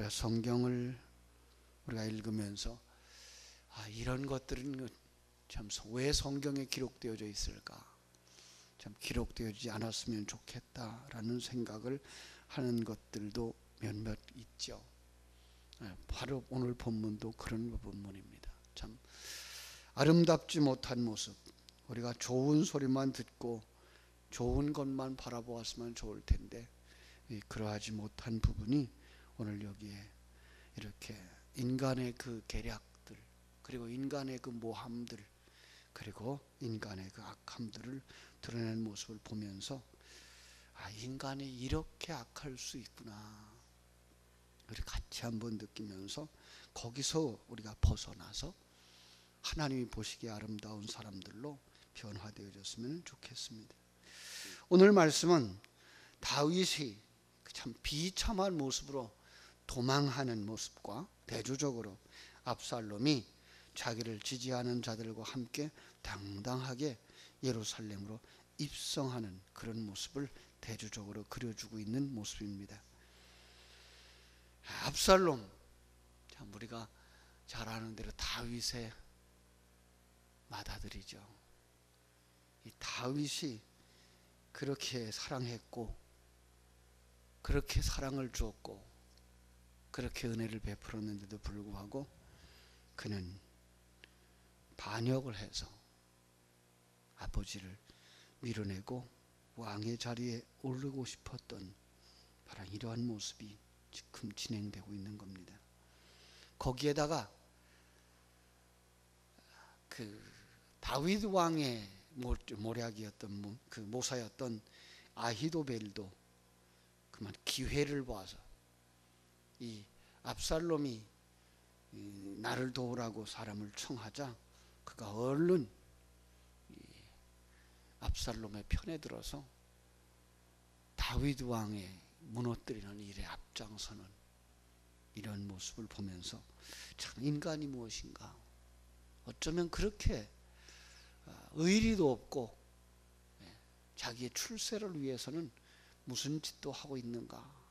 그래서 성경을 우리가 읽으면서 이런 것들은 참 왜 성경에 기록되어져 있을까? 참 기록되어지지 않았으면 좋겠다라는 생각을 하는 것들도 몇몇 있죠. 바로 오늘 본문도 그런 본문입니다. 참 아름답지 못한 모습, 우리가 좋은 소리만 듣고 좋은 것만 바라보았으면 좋을 텐데 그러하지 못한 부분이 오늘 여기에 이렇게 인간의 그 계략들, 그리고 인간의 그 모함들, 그리고 인간의 그 악함들을 드러낸 모습을 보면서 인간이 이렇게 악할 수 있구나, 우리 같이 한번 느끼면서 거기서 우리가 벗어나서 하나님이 보시기에 아름다운 사람들로 변화되어졌으면 좋겠습니다. 오늘 말씀은 다윗이 참 비참한 모습으로 도망하는 모습과 대조적으로 압살롬이 자기를 지지하는 자들과 함께 당당하게 예루살렘으로 입성하는 그런 모습을 대조적으로 그려주고 있는 모습입니다. 압살롬, 참 우리가 잘 아는 대로 다윗의 맏아들이죠. 이 다윗이 그렇게 사랑했고, 그렇게 사랑을 주었고, 그렇게 은혜를 베풀었는데도 불구하고 그는 반역을 해서 아버지를 밀어내고 왕의 자리에 오르고 싶었던 바로 이러한 모습이 지금 진행되고 있는 겁니다. 거기에다가 그 다윗 왕의 모략이었던 그 모사였던 아히도벨도 그만 기회를 봐서 이 압살롬이 나를 도우라고 사람을 청하자 그가 얼른 압살롬의 편에 들어서 다윗 왕의 무너뜨리는 일에 앞장서는 이런 모습을 보면서 참 인간이 무엇인가, 어쩌면 그렇게 의리도 없고 자기의 출세를 위해서는 무슨 짓도 하고 있는가,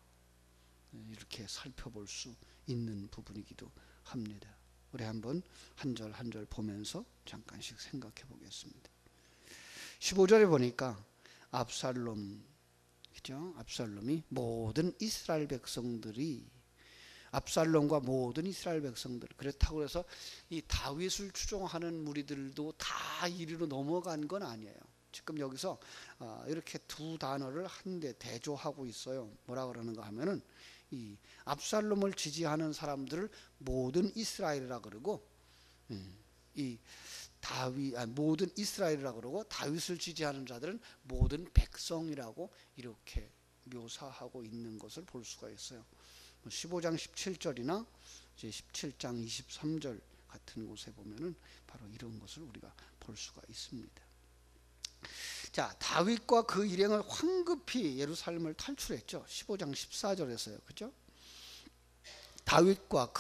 이렇게 살펴볼 수 있는 부분이기도 합니다. 우리 한번 한 절 한 절 보면서 잠깐씩 생각해 보겠습니다. 15절에 보니까 압살롬, 그죠? 압살롬이 모든 이스라엘 백성들이, 압살롬과 모든 이스라엘 백성들, 그렇다고 해서 이 다윗을 추종하는 무리들도 다 이리로 넘어간 건 아니에요. 지금 여기서 이렇게 두 단어를 한데 대조하고 있어요. 뭐라 그러는가 하면은 이 압살롬을 지지하는 사람들을 모든 이스라엘이라 그러고, 이 모든 이스라엘이라 그러고, 다윗을 지지하는 자들은 모든 백성이라고 이렇게 묘사하고 있는 것을 볼 수가 있어요. 15장 17절이나 이제 17장 23절 같은 곳에 보면은 바로 이런 것을 우리가 볼 수가 있습니다. 자, 다윗과 그 일행은 황급히 예루살렘을 탈출했죠. 15장 14절에서요. 그죠? 다윗과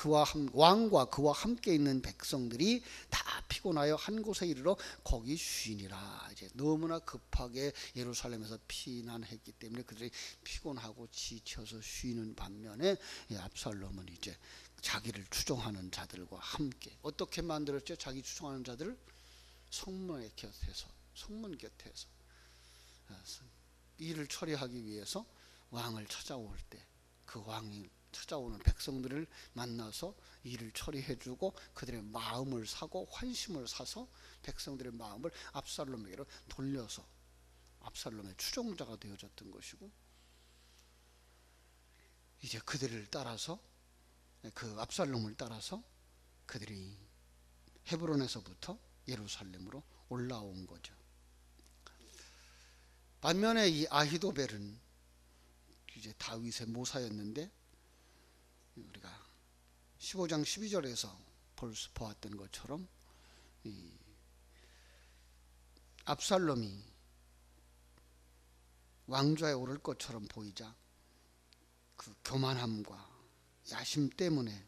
왕과 그와 함께 있는 백성들이 다 피곤하여 한 곳에 이르러 거기 쉬니라. 이제 너무나 급하게 예루살렘에서 피난했기 때문에 그들이 피곤하고 지쳐서 쉬는 반면에 압살롬은 이제 자기를 추종하는 자들과 함께 어떻게 만들었죠? 자기 추종하는 자들을 성문 곁에서 일을 처리하기 위해서 왕을 찾아올 때 그 왕이 찾아오는 백성들을 만나서 일을 처리해주고 그들의 마음을 사고 환심을 사서 백성들의 마음을 압살롬에게로 돌려서 압살롬의 추종자가 되어졌던 것이고, 이제 그들을 따라서, 그 압살롬을 따라서 그들이 헤브론에서부터 예루살렘으로 올라온 거죠. 반면에 이 아히도벨은 이제 다윗의 모사였는데, 우리가 15장 12절에서 보았던 것처럼 이 압살롬이 왕좌에 오를 것처럼 보이자 그 교만함과 야심 때문에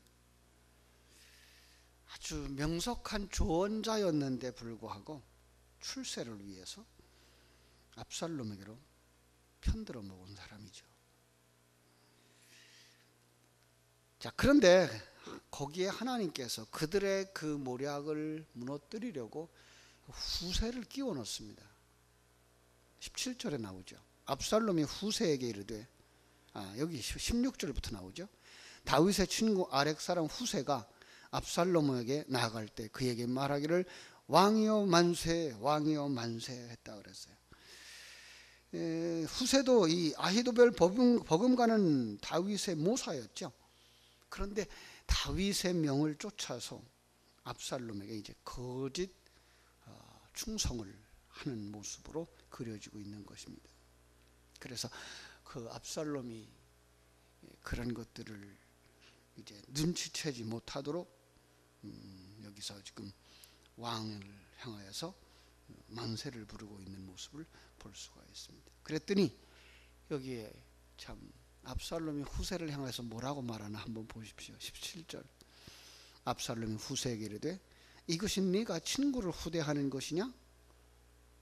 아주 명석한 조언자였는데 불구하고 출세를 위해서 압살롬에게로 편들어 먹은 사람이죠. 자, 그런데 거기에 하나님께서 그들의 그 모략을 무너뜨리려고 후세를 끼워 넣습니다. 17절에 나오죠. 압살롬이 후세에게 이르되, 여기 16절부터 나오죠. 다윗의 친구 아렉 사람 후세가 압살롬에게 나아갈 때 그에게 말하기를 왕이여 만세, 왕이여 만세 했다 그랬어요. 후세도 이 아히도벨 버금가는 다윗의 모사였죠. 그런데 다윗의 명을 쫓아서 압살롬에게 이제 거짓 충성을 하는 모습으로 그려지고 있는 것입니다. 그래서 그 압살롬이 그런 것들을 이제 눈치채지 못하도록 여기서 지금 왕을 향하여서 만세를 부르고 있는 모습을 볼 수가 있습니다. 그랬더니 여기에 참 압살롬이 후세를 향해서 뭐라고 말하나 한번 보십시오. 17절. 압살롬이 후세에게 이르되 이것이 네가 친구를 후대하는 것이냐?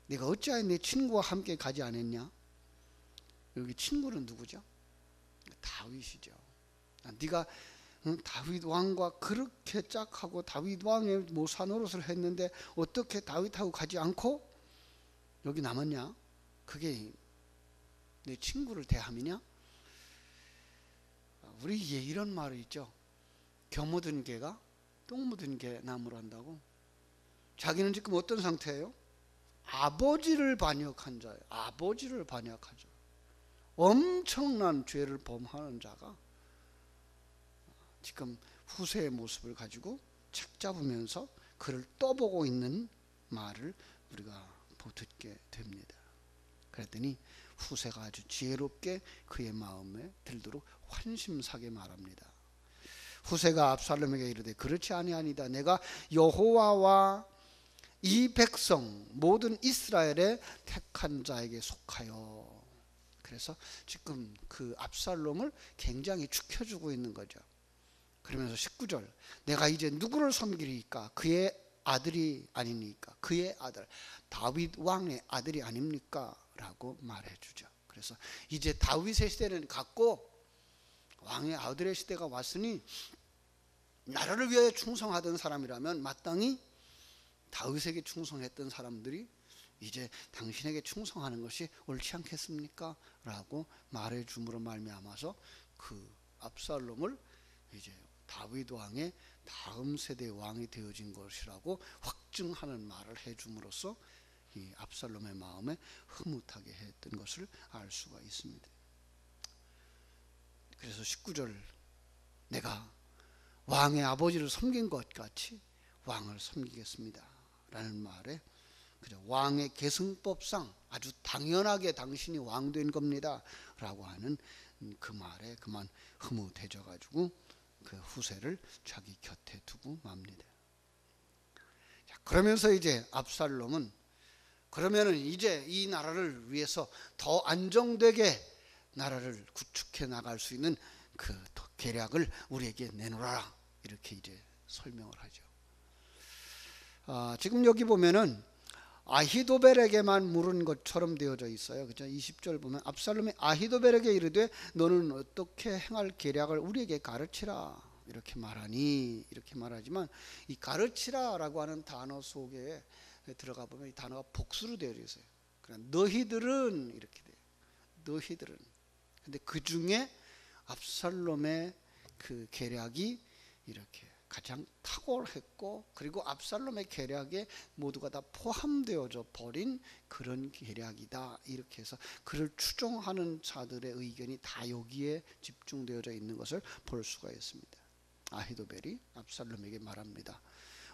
네가 어찌하여 네 친구와 함께 가지 않았냐? 여기 친구는 누구죠? 다윗이죠. 네가 다윗 왕과 그렇게 짝하고 다윗 왕의 모사 노릇을 했는데 어떻게 다윗하고 가지 않고 여기 남았냐? 그게 내 친구를 대함이냐? 우리에 이런 말이 있죠. 겨 묻은 개가 똥 묻은 개 나무로 한다고. 자기는 지금 어떤 상태예요? 아버지를 반역한 자예요. 아버지를 반역하죠. 엄청난 죄를 범하는 자가 지금 후세의 모습을 가지고 책 잡으면서 그를 떠보고 있는 말을 우리가 듣게 됩니다. 그랬더니 후세가 아주 지혜롭게 그의 마음에 들도록 환심사게 말합니다. 후세가 압살롬에게 이르되 그렇지 아니하니다. 내가 여호와와 이 백성 모든 이스라엘의 택한 자에게 속하여. 그래서 지금 그 압살롬을 굉장히 축혀주고 있는 거죠. 그러면서 19절 내가 이제 누구를 섬기리까? 그의 아들이 아닙니까? 그의 아들 다윗 왕의 아들이 아닙니까? 라고 말해주죠. 그래서 이제 다윗의 시대는 갔고 왕의 아들의 시대가 왔으니 나라를 위하여 충성하던 사람이라면 마땅히 다윗에게 충성했던 사람들이 이제 당신에게 충성하는 것이 옳지 않겠습니까? 라고 말해줌으로 말미암아서 그 압살롬을 이제 다윗 왕의 다음 세대의 왕이 되어진 것이라고 확증하는 말을 해줌으로써 이 압살롬의 마음에 흐뭇하게 했던 것을 알 수가 있습니다. 그래서 19절 내가 왕의 아버지를 섬긴 것 같이 왕을 섬기겠습니다 라는 말에 그죠? 왕의 계승법상 아주 당연하게 당신이 왕된 겁니다 라고 하는 그 말에 그만 흐뭇해져 가지고 그 후세를 자기 곁에 두고 맙니다. 자, 그러면서 이제 압살롬은 그러면은 이제 이 나라를 위해서 더 안정되게 나라를 구축해 나갈 수 있는 그 계략을 우리에게 내놓으라 이렇게 이제 설명을 하죠. 지금 여기 보면은 아히도벨에게만 물은 것처럼 되어져 있어요. 그죠? 20절 보면 압살롬이 아히도벨에게 이르되 너는 어떻게 행할 계략을 우리에게 가르치라 이렇게 말하니 이렇게 말하지만 이 가르치라라고 하는 단어 속에 들어가 보면 이 단어가 복수로 되어 있어요. 그러니까 너희들은 이렇게 돼요. 너희들은. 근데 그 중에 압살롬의 그 계략이 이렇게 가장 탁월했고 그리고 압살롬의 계략에 모두가 다 포함되어져 버린 그런 계략이다 이렇게 해서 그를 추종하는 자들의 의견이 다 여기에 집중되어져 있는 것을 볼 수가 있습니다. 아히도벨이 압살롬에게 말합니다.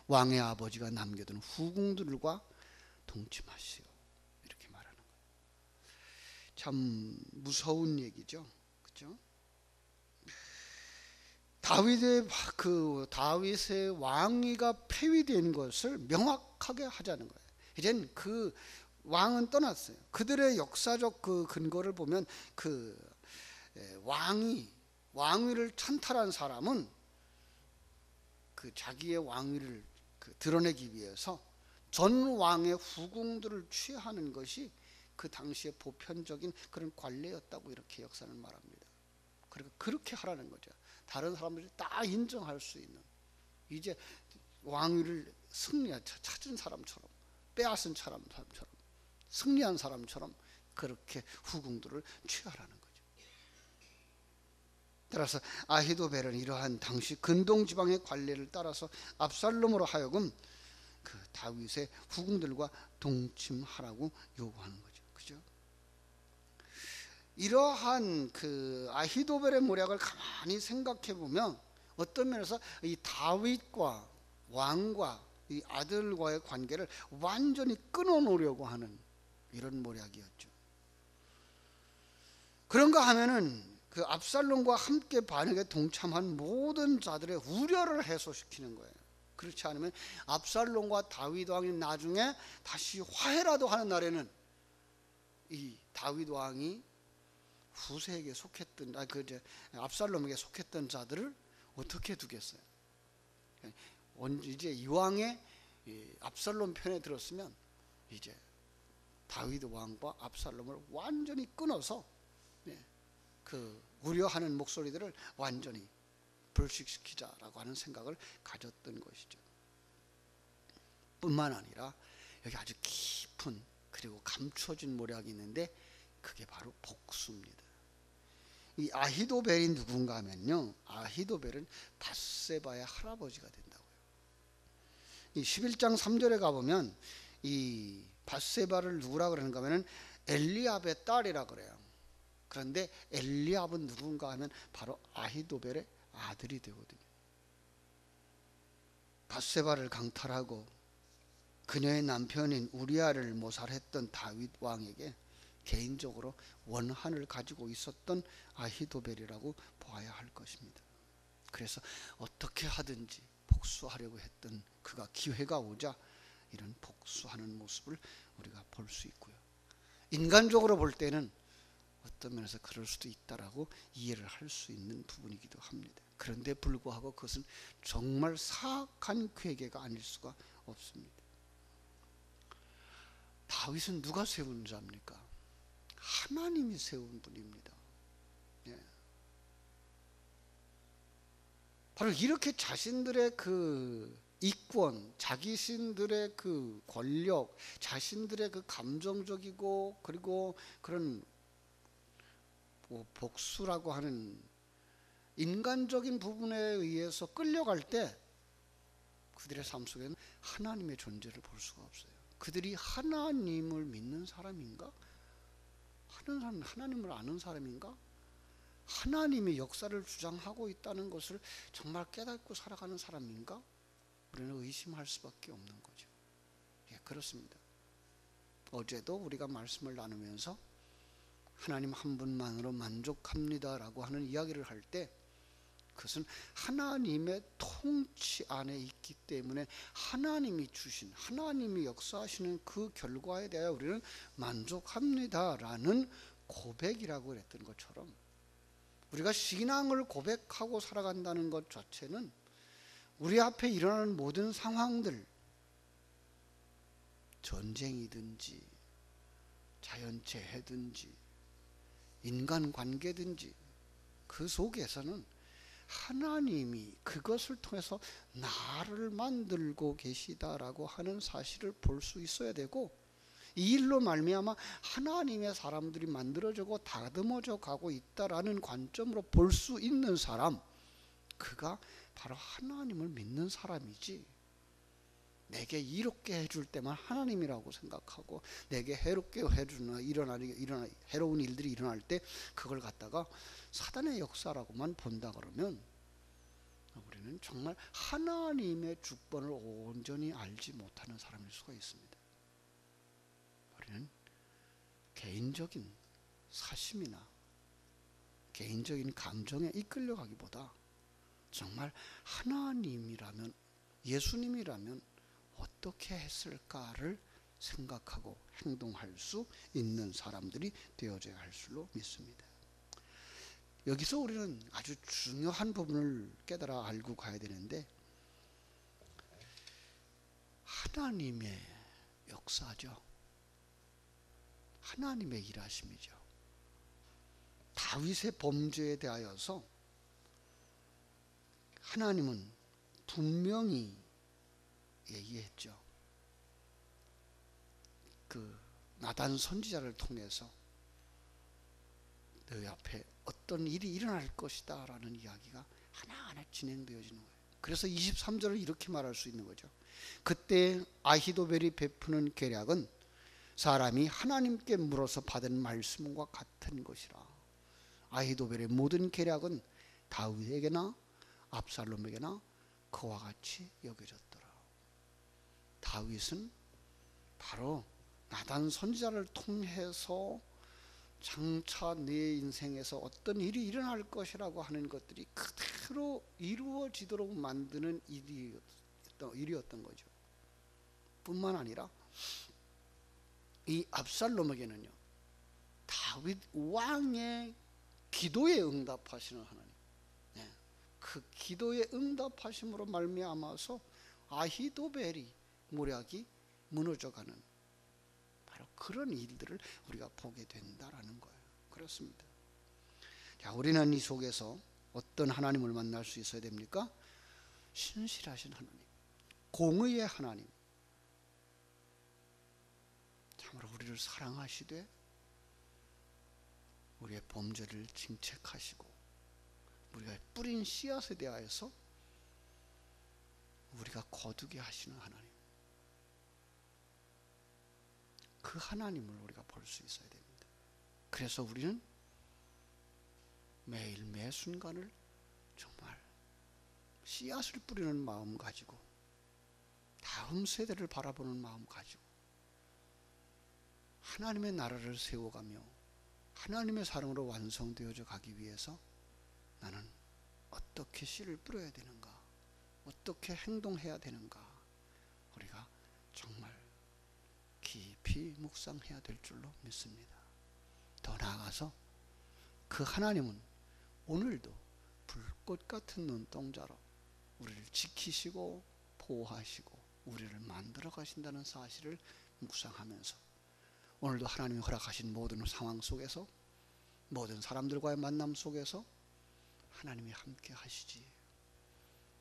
왕의 아버지가 남겨둔 후궁들과 동침하시오 이렇게 말하는 거예요. 참 무서운 얘기죠. 그렇죠? 다윗의 왕위가 폐위된 것을 명확하게 하자는 거예요. 이젠 그 왕은 떠났어요. 그들의 역사적 그 근거를 보면 그 왕위를 찬탈한 사람은 그 자기의 왕위를 드러내기 위해서 전 왕의 후궁들을 취하는 것이 그 당시의 보편적인 그런 관례였다고 이렇게 역사는 말합니다. 그러니까 그렇게 하라는 거죠. 다른 사람들이 다 인정할 수 있는, 이제 왕위를 찾은 사람처럼, 빼앗은 사람처럼, 승리한 사람처럼 그렇게 후궁들을 취하라는 거죠. 따라서 아히도벨은 이러한 당시 근동 지방의 관례를 따라서 압살롬으로 하여금 그 다윗의 후궁들과 동침하라고 요구하는 거죠. 그죠? 이러한 그 아히도벨의 모략을 가만히 생각해 보면 어떤 면에서 이 다윗과 왕과 이 아들과의 관계를 완전히 끊어놓으려고 하는 이런 모략이었죠. 그런가 하면은 그 압살롬과 함께 반역에 동참한 모든 자들의 우려를 해소시키는 거예요. 그렇지 않으면 압살롬과 다윗 왕이 나중에 다시 화해라도 하는 날에는 이 다윗 왕이 후세에게 속했던 압살롬에게 속했던 자들을 어떻게 두겠어요? 이제 이왕에 압살롬 편에 들었으면 이제 다윗 왕과 압살롬을 완전히 끊어서 그 우려하는 목소리들을 완전히 불식시키자라고 하는 생각을 가졌던 것이죠. 뿐만 아니라 여기 아주 깊은 그리고 감춰진 모략이 있는데 그게 바로 복수입니다. 이 아히도벨이 누군가 하면요, 아히도벨은 밧세바의 할아버지가 된다고요. 이 11장 3절에 가보면 이 밧세바를 누구라 그러는가 하면 엘리압의 딸이라 그래요. 그런데 엘리압은 누군가 하면 바로 아히도벨의 아들이 되거든요. 밧세바를 강탈하고 그녀의 남편인 우리아를 모살했던 다윗 왕에게 개인적으로 원한을 가지고 있었던 아히도벨이라고 보아야 할 것입니다. 그래서 어떻게 하든지 복수하려고 했던 그가 기회가 오자 이런 복수하는 모습을 우리가 볼 수 있고요. 인간적으로 볼 때는 어떤 면에서 그럴 수도 있다라고 이해를 할 수 있는 부분이기도 합니다. 그런데 불구하고 그것은 정말 사악한 괴계가 아닐 수가 없습니다. 다윗은 누가 세운 자입니까? 하나님이 세운 분입니다. 예. 바로 이렇게 자신들의 그 이권, 자기신들의 그 권력, 자신들의 그 감정적이고 그리고 그런 복수라고 하는 인간적인 부분에 의해서 끌려갈 때 그들의 삶 속에는 하나님의 존재를 볼 수가 없어요. 그들이 하나님을 믿는 사람인가? 하나님을 아는 사람인가? 하나님의 역사를 주장하고 있다는 것을 정말 깨닫고 살아가는 사람인가? 우리는 의심할 수밖에 없는 거죠. 예, 그렇습니다. 어제도 우리가 말씀을 나누면서 하나님 한 분만으로 만족합니다라고 하는 이야기를 할 때 그것은 하나님의 통치 안에 있기 때문에 하나님이 주신, 하나님이 역사하시는 그 결과에 대하여 우리는 만족합니다라는 고백이라고 했던 것처럼 우리가 신앙을 고백하고 살아간다는 것 자체는 우리 앞에 일어나는 모든 상황들, 전쟁이든지 자연재해든지 인간관계든지 그 속에서는 하나님이 그것을 통해서 나를 만들고 계시다라고 하는 사실을 볼 수 있어야 되고, 이 일로 말미암아 하나님의 사람들이 만들어지고 다듬어져 가고 있다라는 관점으로 볼 수 있는 사람, 그가 바로 하나님을 믿는 사람이지, 내게 이롭게 해줄 때만 하나님이라고 생각하고 내게 해롭게 해주나 해로운 일들이 일어날 때 그걸 갖다가 사단의 역사라고만 본다 그러면 우리는 정말 하나님의 주권을 온전히 알지 못하는 사람일 수가 있습니다. 우리는 개인적인 사심이나 개인적인 감정에 이끌려가기보다 정말 하나님이라면, 예수님이라면 어떻게 했을까를 생각하고 행동할 수 있는 사람들이 되어져야 할 줄로 믿습니다. 여기서 우리는 아주 중요한 부분을 깨달아 알고 가야 되는데, 하나님의 역사죠. 하나님의 일하심이죠. 다윗의 범죄에 대하여서 하나님은 분명히 얘기했죠. 그 나단 선지자를 통해서 너희 앞에 어떤 일이 일어날 것이다 라는 이야기가 하나하나 진행되어지는 거예요. 그래서 23절을 이렇게 말할 수 있는 거죠. 그때 아히도벨이 베푸는 계략은 사람이 하나님께 물어서 받은 말씀과 같은 것이라. 아히도벨의 모든 계략은 다윗에게나 압살롬에게나 그와 같이 여겨졌더라. 다윗은 바로 나단 선지자를 통해서 장차 내 인생에서 어떤 일이 일어날 것이라고 하는 것들이 그대로 이루어지도록 만드는 일이었던 거죠. 뿐만 아니라 이 압살롬에게는요, 다윗 왕의 기도에 응답하시는 하나님, 그 기도에 응답하심으로 말미암아서 아히도벨이 모략이 무너져가는 바로 그런 일들을 우리가 보게 된다라는 거예요. 그렇습니다. 자, 우리는 이 속에서 어떤 하나님을 만날 수 있어야 됩니까? 신실하신 하나님, 공의의 하나님, 참으로 우리를 사랑하시되 우리의 범죄를 징책하시고 우리가 뿌린 씨앗에 대하여서 우리가 거두게 하시는 하나님, 그 하나님을 우리가 볼 수 있어야 됩니다. 그래서 우리는 매일 매 순간을 정말 씨앗을 뿌리는 마음 가지고 다음 세대를 바라보는 마음 가지고 하나님의 나라를 세워가며 하나님의 사랑으로 완성되어져 가기 위해서 나는 어떻게 씨를 뿌려야 되는가, 어떻게 행동해야 되는가, 우리가 정말 깊이 묵상해야 될 줄로 믿습니다. 더 나아가서 그 하나님은 오늘도 불꽃 같은 눈동자로 우리를 지키시고 보호하시고 우리를 만들어 가신다는 사실을 묵상하면서 오늘도 하나님이 허락하신 모든 상황 속에서 모든 사람들과의 만남 속에서 하나님이 함께 하시지,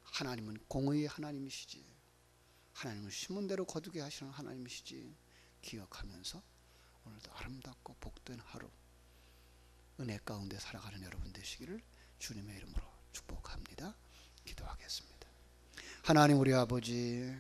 하나님은 공의의 하나님이시지, 하나님은 심은 대로 거두게 하시는 하나님이시지 기억하면서 오늘도 아름답고 복된 하루 은혜 가운데 살아가는 여러분 되시기를 주님의 이름으로 축복합니다. 기도하겠습니다. 하나님 우리 아버지,